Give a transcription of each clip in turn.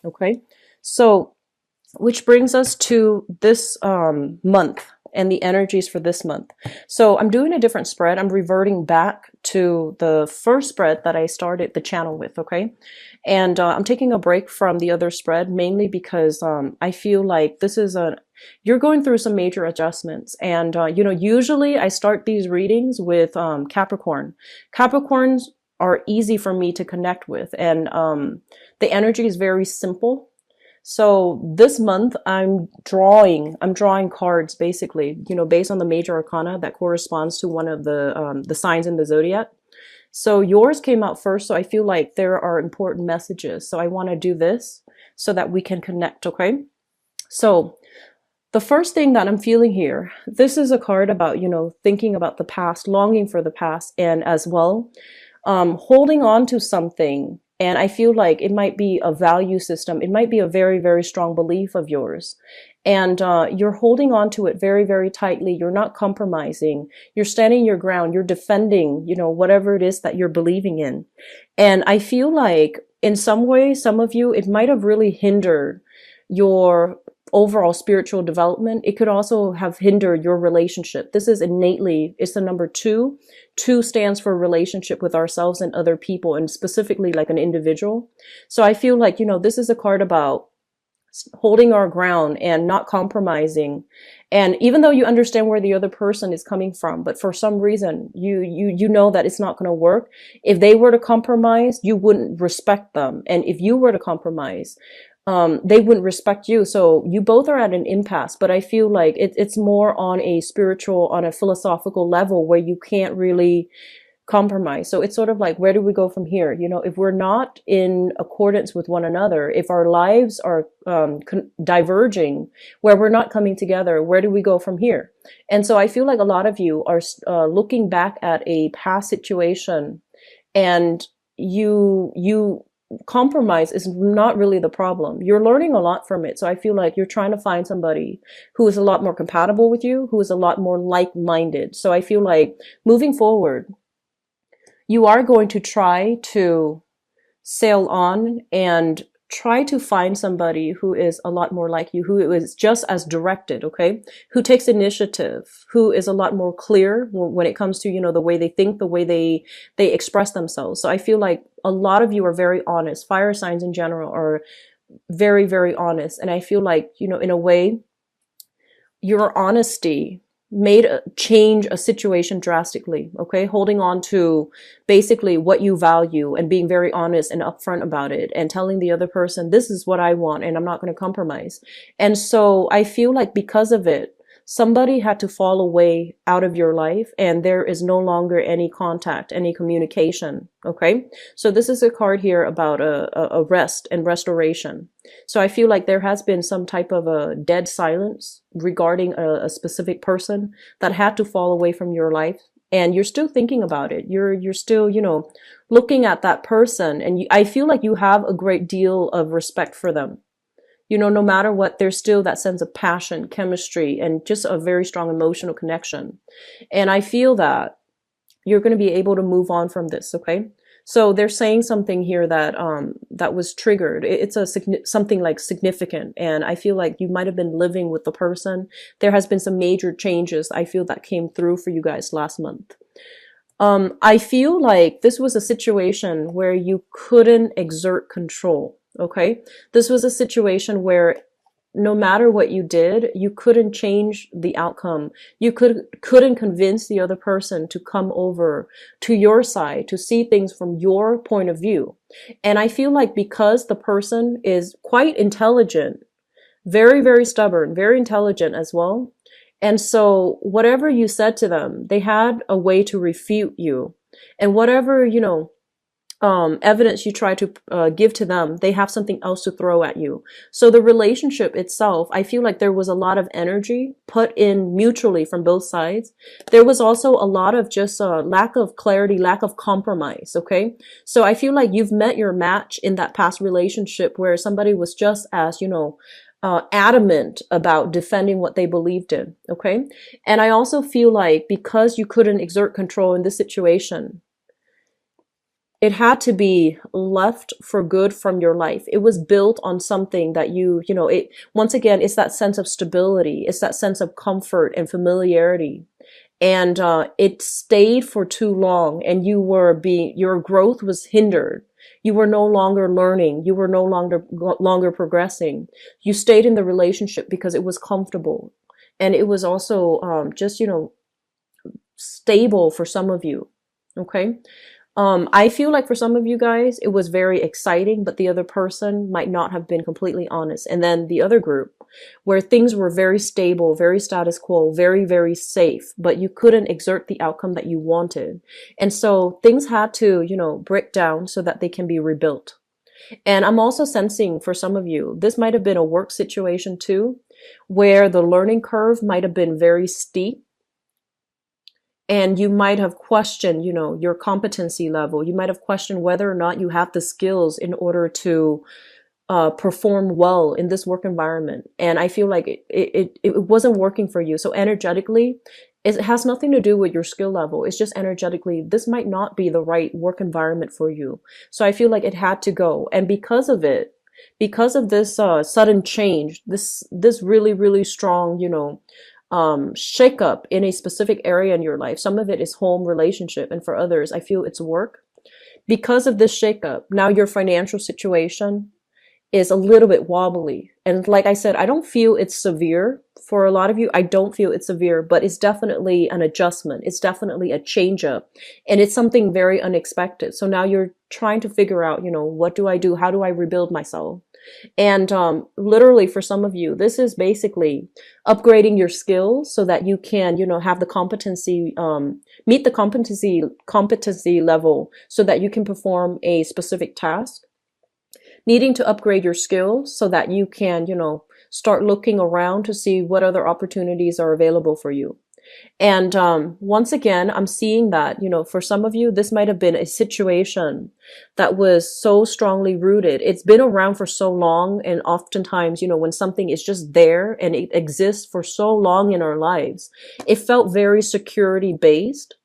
Okay, so which brings us to this month and the energies for this month. So I'm doing a different spread. I'm reverting back to the first spread that I started the channel with, okay? And I'm taking a break from the other spread mainly because I feel like this is you're going through some major adjustments. And, usually I start these readings with Capricorn. Capricorns are easy for me to connect with, and the energy is very simple. So this month I'm drawing cards basically, based on the major arcana that corresponds to one of the signs in the zodiac. So yours came out first, so I feel like there are important messages. So I want to do this so that we can connect, okay? So the first thing that I'm feeling here, this is a card about, thinking about the past, longing for the past, and as well holding on to something. And I feel like it might be a value system. It might be a very, very strong belief of yours. And you're holding on to it very, very tightly. You're not compromising. You're standing your ground. You're defending, whatever it is that you're believing in. And I feel like in some way, some of you, it might have really hindered your overall spiritual development. It could also have hindered your relationship. This is innately, it's the number two. Two stands for relationship with ourselves and other people, and specifically like an individual. So I feel like, this is a card about holding our ground and not compromising. And even though you understand where the other person is coming from, but for some reason you know that it's not going to work. If they were to compromise, you wouldn't respect them. And if you were to compromise, they wouldn't respect you. So you both are at an impasse, but I feel like it's more on a spiritual, on a philosophical level where you can't really compromise. So it's sort of like, where do we go from here? If we're not in accordance with one another, if our lives are diverging, where we're not coming together, where do we go from here? And so I feel like a lot of you are looking back at a past situation, and you compromise is not really the problem. You're learning a lot from it. So I feel like you're trying to find somebody who is a lot more compatible with you, who is a lot more like-minded. So I feel like moving forward, you are going to try to sail on and try to find somebody who is a lot more like you, who is just as directed, okay? Who takes initiative, who is a lot more clear when it comes to, the way they think, the way they express themselves. So I feel like a lot of you are very honest. Fire signs in general are very, very honest. And I feel like, in a way, your honesty made change a situation drastically, okay? Holding on to basically what you value and being very honest and upfront about it and telling the other person, this is what I want and I'm not going to compromise. And so I feel like because of it, somebody had to fall away out of your life and there is no longer any contact, any communication, okay? So this is a card here about a rest and restoration. So I feel like there has been some type of a dead silence regarding a specific person that had to fall away from your life. And you're still thinking about it. You're still, looking at that person. And I feel like you have a great deal of respect for them. No matter what, there's still that sense of passion, chemistry, and just a very strong emotional connection. And I feel that you're going to be able to move on from this, okay? So they're saying something here that that was triggered. It's something like significant, and I feel like you might have been living with the person. There has been some major changes I feel that came through for you guys last month. I feel like this was a situation where you couldn't exert control, okay? This was a situation where no matter what you did, you couldn't change the outcome. You couldn't convince the other person to come over to your side, to see things from your point of view. And I feel like because the person is quite intelligent, very, very stubborn, very intelligent as well. And so whatever you said to them, they had a way to refute you. And whatever, evidence you try to give to them, they have something else to throw at you. So the relationship itself, I feel like there was a lot of energy put in mutually from both sides. There was also a lot of just lack of clarity, lack of compromise, okay? So I feel like you've met your match in that past relationship where somebody was just as, adamant about defending what they believed in, okay? And I also feel like because you couldn't exert control in this situation, it had to be left for good from your life. It was built on something that you know, it, once again, it's that sense of stability. It's that sense of comfort and familiarity. And, it stayed for too long and your growth was hindered. You were no longer learning. You were no longer progressing. You stayed in the relationship because it was comfortable. And it was also, just, you know, stable for some of you. Okay. I feel like for some of you guys, it was very exciting, but the other person might not have been completely honest. And then the other group, where things were very stable, very status quo, very, very safe, but you couldn't exert the outcome that you wanted. And so things had to, you know, break down so that they can be rebuilt. And I'm also sensing for some of you, this might have been a work situation too, where the learning curve might have been very steep. And you might have questioned, you know, your competency level. You might have questioned whether or not you have the skills in order to perform well in this work environment. And I feel like it wasn't working for you. So energetically, it has nothing to do with your skill level. It's just energetically, this might not be the right work environment for you. So I feel like it had to go. And because of it, because of this sudden change, this really, really strong, you know, shakeup in a specific area in your life. Some of it is home, relationship, and for others, I feel it's work. Because of this shakeup, now your financial situation is a little bit wobbly. And like I said, I don't feel it's severe. For a lot of you, I don't feel it's severe, but it's definitely an adjustment. It's definitely a change up. And it's something very unexpected. So now you're trying to figure out, you know, what do I do? How do I rebuild myself? And literally for some of you, this is basically upgrading your skills so that you can, you know, have the competency, meet the competency level so that you can perform a specific task. Needing to upgrade your skills so that you can, you know, start looking around to see what other opportunities are available for you. And once again, I'm seeing that, you know, for some of you, this might have been a situation that was so strongly rooted. It's been around for so long. And oftentimes, you know, when something is just there and it exists for so long in our lives, it felt very security based.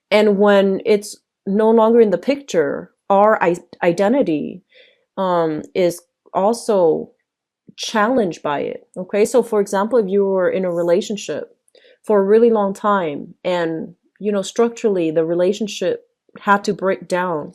And when it's no longer in the picture, our identity is also challenged by it. Okay. So for example, if you were in a relationship for a really long time and, you know, structurally the relationship had to break down,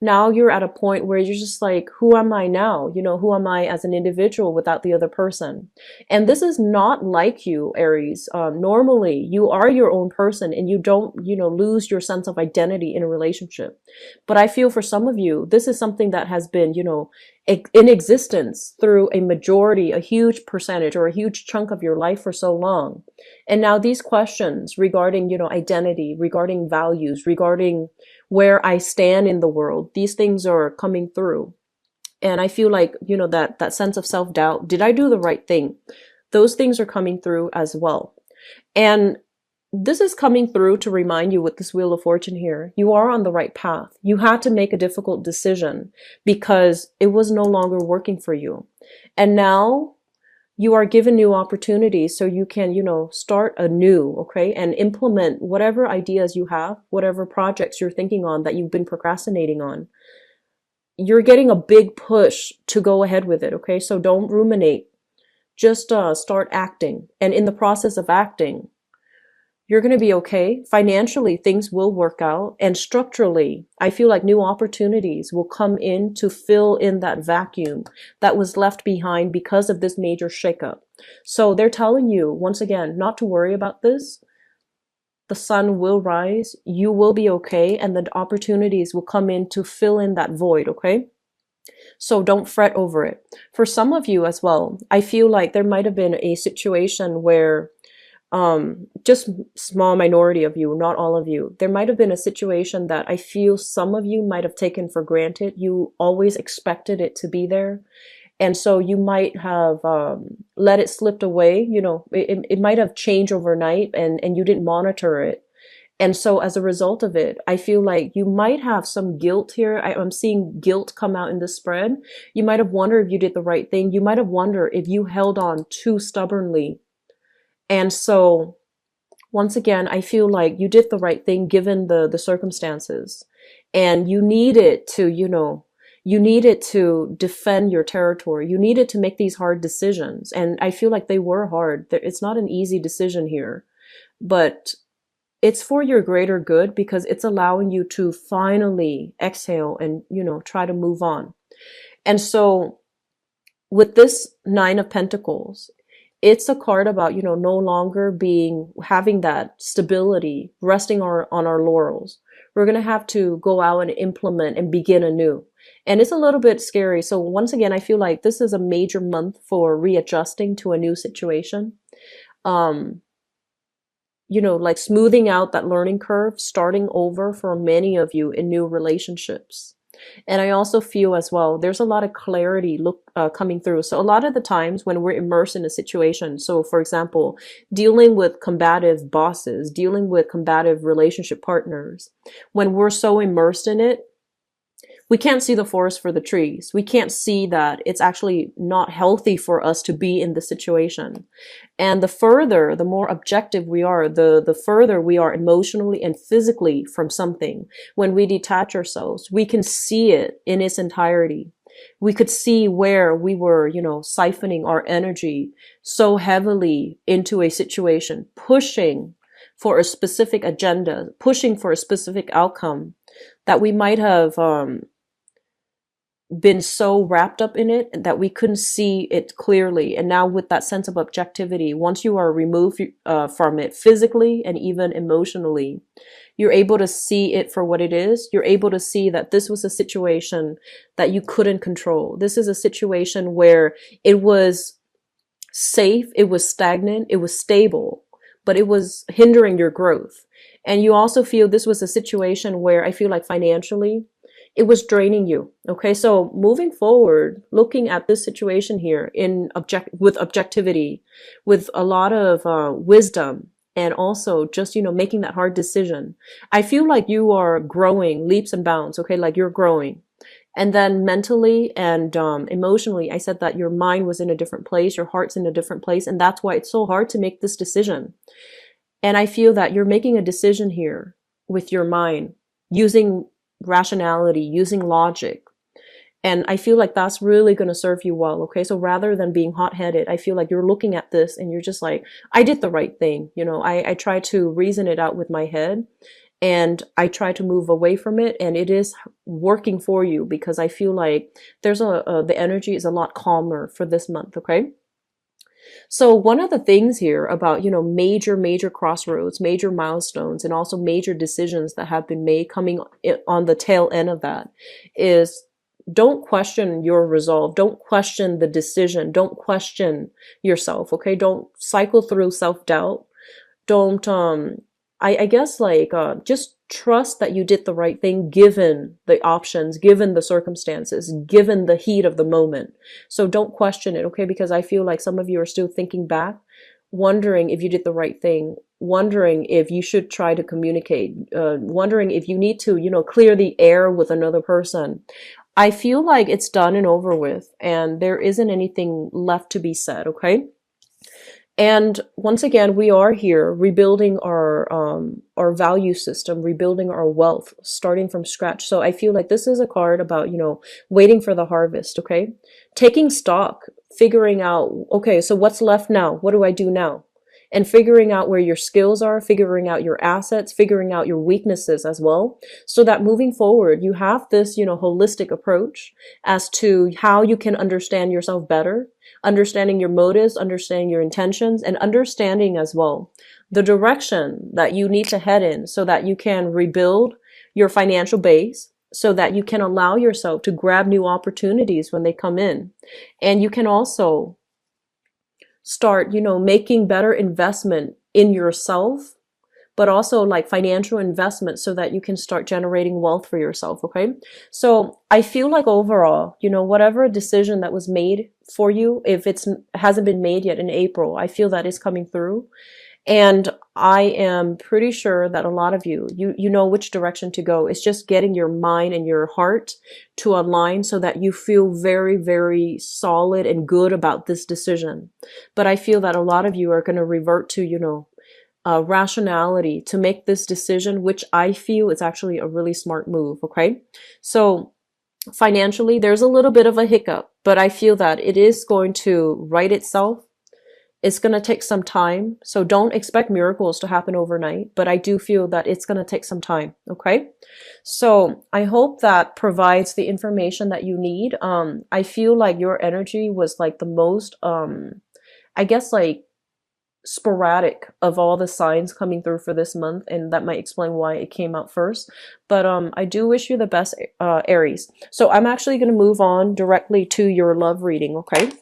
now you're at a point where you're just like, who am I now? You know, who am I as an individual without the other person? And this is not like you, Aries. Normally you are your own person and you don't, you know, lose your sense of identity in a relationship. But I feel for some of you, this is something that has been, you know, in existence through a majority, a huge percentage or a huge chunk of your life for so long. And now these questions regarding, you know, identity, regarding values, regarding where I stand in the world, these things are coming through. And I feel like, you know, that sense of self-doubt, did I do the right thing? Those things are coming through as well. And this is coming through to remind you with this Wheel of Fortune here, you are on the right path. You had to make a difficult decision because it was no longer working for you. And now you are given new opportunities so you can, you know, start anew, okay, and implement whatever ideas you have, whatever projects you're thinking on that you've been procrastinating on. You're getting a big push to go ahead with it, okay? So don't ruminate. Just start acting. And in the process of acting, you're going to be okay. Financially, things will work out. And structurally, I feel like new opportunities will come in to fill in that vacuum that was left behind because of this major shakeup. So they're telling you, once again, not to worry about this. The sun will rise. You will be okay. And the opportunities will come in to fill in that void, okay? So don't fret over it. For some of you as well, I feel like there might have been a situation where just small minority of you, not all of you. There might have been a situation that I feel some of you might have taken for granted. You always expected it to be there. And so you might have let it slip away. You know, it might have changed overnight and you didn't monitor it. And so as a result of it, I feel like you might have some guilt here. I'm seeing guilt come out in the spread. You might have wondered if you did the right thing. You might have wondered if you held on too stubbornly. And so once again, I feel like you did the right thing given the circumstances. and you needed to, you needed to defend your territory. You needed to make these hard decisions. And I feel like they were hard. It's not an easy decision here, but it's for your greater good because it's allowing you to finally exhale and, try to move on. And so with this Nine of Pentacles, it's a card about, no longer having that stability, resting on our laurels. We're going to have to go out and implement and begin anew. And it's a little bit scary. So once again, I feel like this is a major month for readjusting to a new situation. Like smoothing out that learning curve, starting over for many of you in new relationships. And I also feel as well, there's a lot of clarity coming through. So a lot of the times when we're immersed in a situation, so for example, dealing with combative bosses, dealing with combative relationship partners, when we're so immersed in it, we can't see the forest for the trees. We can't see that it's actually not healthy for us to be in the situation. And the more objective we are, the further we are emotionally and physically from something. When we detach ourselves, we can see it in its entirety. We could see where we were, siphoning our energy so heavily into a situation, pushing for a specific agenda, pushing for a specific outcome, that we might have been so wrapped up in it that we couldn't see it clearly. And now with that sense of objectivity, once you are removed from it physically and even emotionally, you're able to see it for what it is. You're able to see that this was a situation that you couldn't control. This is a situation where it was safe, it was stagnant, it was stable, but it was hindering your growth. And you also feel this was a situation where I feel like financially, it was draining you. Okay. So moving forward, looking at this situation here with objectivity, with a lot of wisdom, and also just, making that hard decision. I feel like you are growing leaps and bounds. Okay. Like you're growing. And then mentally and emotionally, I said that your mind was in a different place. Your heart's in a different place. And that's why it's so hard to make this decision. And I feel that you're making a decision here with your mind, using rationality, using logic. And I feel like that's really going to serve you well. Okay. So rather than being hot-headed, I feel like you're looking at this and you're just like, I did the right thing. I try to reason it out with my head and I try to move away from it. And it is working for you because I feel like the energy is a lot calmer for this month. Okay. So one of the things here about, major crossroads, major milestones, and also major decisions that have been made coming on the tail end of that is don't question your resolve. Don't question the decision. Don't question yourself. Okay. Don't cycle through self-doubt. Don't, I guess just trust that you did the right thing given the options, given the circumstances, given the heat of the moment. So don't question it, okay? Because I feel like some of you are still thinking back, wondering if you did the right thing, wondering if you should try to communicate, wondering if you need to, clear the air with another person. I feel like it's done and over with, and there isn't anything left to be said, okay? And once again, we are here rebuilding our value system, rebuilding our wealth, starting from scratch. So I feel like this is a card about, waiting for the harvest. Okay. Taking stock, figuring out, okay, so what's left now? What do I do now? And figuring out where your skills are, figuring out your assets, figuring out your weaknesses as well. So that moving forward, you have this, holistic approach as to how you can understand yourself better, understanding your motives, understanding your intentions, and understanding as well the direction that you need to head in so that you can rebuild your financial base, so that you can allow yourself to grab new opportunities when they come in. And you can also start, making better investment in yourself, but also like financial investment so that you can start generating wealth for yourself. Okay. So I feel like overall, whatever decision that was made for you, if hasn't been made yet in April, I feel that is coming through. And I am pretty sure that a lot of you know which direction to go. It's just getting your mind and your heart to align so that you feel very, very solid and good about this decision. But I feel that a lot of you are going to revert to, rationality to make this decision, which I feel is actually a really smart move. Okay. So financially, there's a little bit of a hiccup, but I feel that it is going to right itself. It's going to take some time. So don't expect miracles to happen overnight, but I do feel that it's going to take some time. Okay. So I hope that provides the information that you need. I feel like your energy was like the most, I guess like sporadic of all the signs coming through for this month, and that might explain why it came out first. But I do wish you the best, Aries. So I'm actually going to move on directly to your love reading. Okay.